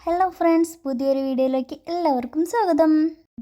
Hello friends, പുതിയൊരു വീഡിയോയിലേക്ക് എല്ലാവർക്കും സ്വാഗതം.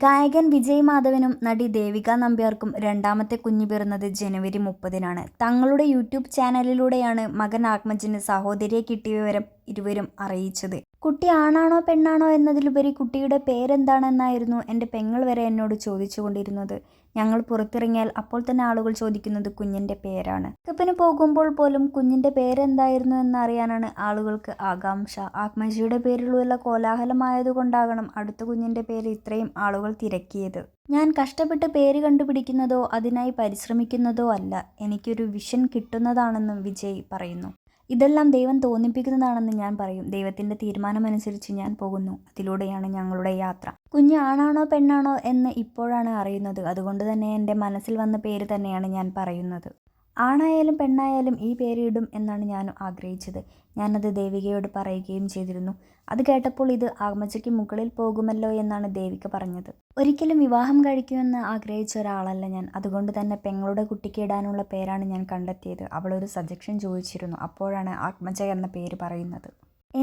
ഗായകൻ വിജയ് മാധവനും നടി ദേവിക നമ്പ്യാർക്കും രണ്ടാമത്തെ കുഞ്ഞ് പിറന്നത് ജനുവരി 30-നാണ്. തങ്ങളുടെ യൂട്യൂബ് ചാനലിലൂടെയാണ് മകൻ ആത്മജിന് സഹോദരിയെ കിട്ടിയ വിവരം ഇരുവരും അറിയിച്ചത്. കുട്ടി ആണാണോ പെണ്ണാണോ എന്നതിലുപരി കുട്ടിയുടെ പേരെന്താണെന്നായിരുന്നു എൻ്റെ പെങ്ങൾ വരെ എന്നോട് ചോദിച്ചുകൊണ്ടിരുന്നത്. ഞങ്ങൾ പുറത്തിറങ്ങിയാൽ അപ്പോൾ തന്നെ ആളുകൾ ചോദിക്കുന്നത് കുഞ്ഞിൻ്റെ പേരാണ്. ചെക്കപ്പിന് പോകുമ്പോൾ പോലും കുഞ്ഞിൻ്റെ പേരെന്തായിരുന്നു എന്നറിയാനാണ് ആളുകൾക്ക് ആകാംക്ഷ. ആത്മജിയുടെ പേരിലുള്ള കോലാഹലമായതുകൊണ്ടാകണം അടുത്ത കുഞ്ഞിൻ്റെ പേര് ഇത്രയും ആളുകൾ തിരക്കിയത്. ഞാൻ കഷ്ടപ്പെട്ട് പേര് കണ്ടുപിടിക്കുന്നതോ അതിനായി പരിശ്രമിക്കുന്നതോ അല്ല, എനിക്കൊരു വിഷൻ കിട്ടുന്നതാണെന്നും വിജയ് പറയുന്നു. ഇതെല്ലാം ദൈവം തോന്നിപ്പിക്കുന്നതാണെന്ന് ഞാൻ പറയും. ദൈവത്തിൻ്റെ തീരുമാനമനുസരിച്ച് ഞാൻ പോകുന്നു. അതിലൂടെയാണ് ഞങ്ങളുടെ യാത്ര. കുഞ്ഞ് ആണാണോ പെണ്ണാണോ എന്ന് ഇപ്പോഴാണ് അറിയുന്നത്. അതുകൊണ്ട് തന്നെ എൻ്റെ മനസ്സിൽ വന്ന പേര് തന്നെയാണ് ഞാൻ പറയുന്നത്. ആണായാലും പെണ്ണായാലും ഈ പേര് ഇടും എന്നാണ് ഞാൻ ആഗ്രഹിച്ചത്. ഞാനത് ദേവികയോട് പറയുകയും ചെയ്തിരുന്നു. അത് കേട്ടപ്പോൾ ഇത് ആത്മജയ്ക്ക് മുകളിൽ പോകുമല്ലോ എന്നാണ് ദേവിക പറഞ്ഞത്. ഒരിക്കലും വിവാഹം കഴിക്കുമെന്ന് ആഗ്രഹിച്ച ഒരാളല്ല ഞാൻ. അതുകൊണ്ട് തന്നെ പെങ്ങളുടെ കുട്ടിക്ക് ഇടാനുള്ള പേരാണ് ഞാൻ കണ്ടെത്തിയത്. അവളൊരു സജഷൻ ചോദിച്ചിരുന്നു. അപ്പോഴാണ് ആത്മജ എന്ന പേര് പറയുന്നത്.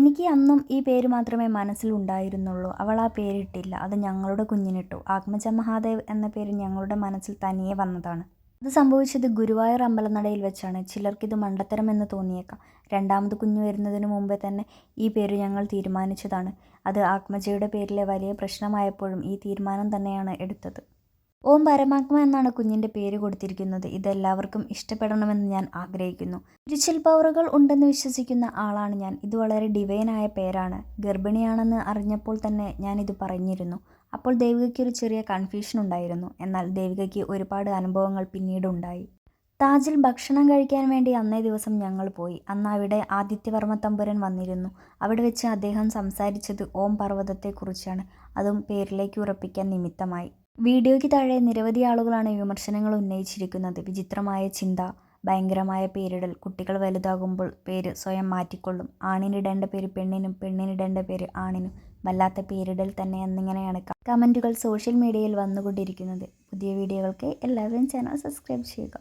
എനിക്ക് അന്നും ഈ പേര് മാത്രമേ മനസ്സിൽ ഉണ്ടായിരുന്നുള്ളൂ. അവൾ ആ പേരിട്ടില്ല, അത് ഞങ്ങളുടെ കുഞ്ഞിനിട്ടു. ആത്മജ മഹാദേവ് എന്ന പേര് ഞങ്ങളുടെ മനസ്സിൽ തനിയെ വന്നതാണ്. ഇത് സംഭവിച്ചത് ഗുരുവായൂർ അമ്പലനടയിൽ വെച്ചാണ്. ചിലർക്കിത് മണ്ടത്തരമെന്ന് തോന്നിയേക്കാം. രണ്ടാമത് കുഞ്ഞു വരുന്നതിന് മുമ്പേ തന്നെ ഈ പേര് ഞങ്ങൾ തീരുമാനിച്ചതാണ്. അത് ആത്മജയുടെ പേരിലെ വലിയ പ്രശ്നമായപ്പോഴും ഈ തീരുമാനം തന്നെയാണ് എടുത്തത്. ഓം പരമാത്മ എന്നാണ് കുഞ്ഞിൻ്റെ പേര് കൊടുത്തിരിക്കുന്നത്. ഇതെല്ലാവർക്കും ഇഷ്ടപ്പെടണമെന്ന് ഞാൻ ആഗ്രഹിക്കുന്നു. സ്പിരിച്വൽ പവറുകൾ ഉണ്ടെന്ന് വിശ്വസിക്കുന്ന ആളാണ് ഞാൻ. ഇത് വളരെ ഡിവൈനായ പേരാണ്. ഗർഭിണിയാണെന്ന് അറിഞ്ഞപ്പോൾ തന്നെ ഞാനിത് പറഞ്ഞിരുന്നു. അപ്പോൾ ദേവികയ്ക്ക് ഒരു ചെറിയ കൺഫ്യൂഷൻ ഉണ്ടായിരുന്നു. എന്നാൽ ദേവികയ്ക്ക് ഒരുപാട് അനുഭവങ്ങൾ പിന്നീടുണ്ടായി. താജിൽ ഭക്ഷണം കഴിക്കാൻ വേണ്ടി അന്നേ ദിവസം ഞങ്ങൾ പോയി. അന്ന് അവിടെ ആദിത്യവർമ്മ തമ്പുരൻ വന്നിരുന്നു. അവിടെ വെച്ച് അദ്ദേഹം സംസാരിച്ചത് ഓം പർവ്വതത്തെക്കുറിച്ചാണ്. അതും പേരിലേക്ക് ഉറപ്പിക്കാൻ നിമിത്തമായി. വീഡിയോയ്ക്ക് താഴെ നിരവധി ആളുകളാണ് വിമർശനങ്ങൾ ഉന്നയിച്ചിരിക്കുന്നത്. വിചിത്രമായ ചിന്ത, ഭയങ്കരമായ പേരിടൽ, കുട്ടികൾ വലുതാകുമ്പോൾ പേര് സ്വയം മാറ്റിക്കൊള്ളും, ആണിനിടേണ്ട പേര് പെണ്ണിനും പെണ്ണിനിടേണ്ട പേര് ആണിനും, വല്ലാത്ത പേരിടൽ തന്നെ എന്നിങ്ങനെയാണ് കമൻറ്റുകൾ സോഷ്യൽ മീഡിയയിൽ വന്നുകൊണ്ടിരിക്കുന്നത്. പുതിയ വീഡിയോകൾക്ക് എല്ലാവരും ചാനൽ സബ്സ്ക്രൈബ് ചെയ്യുക.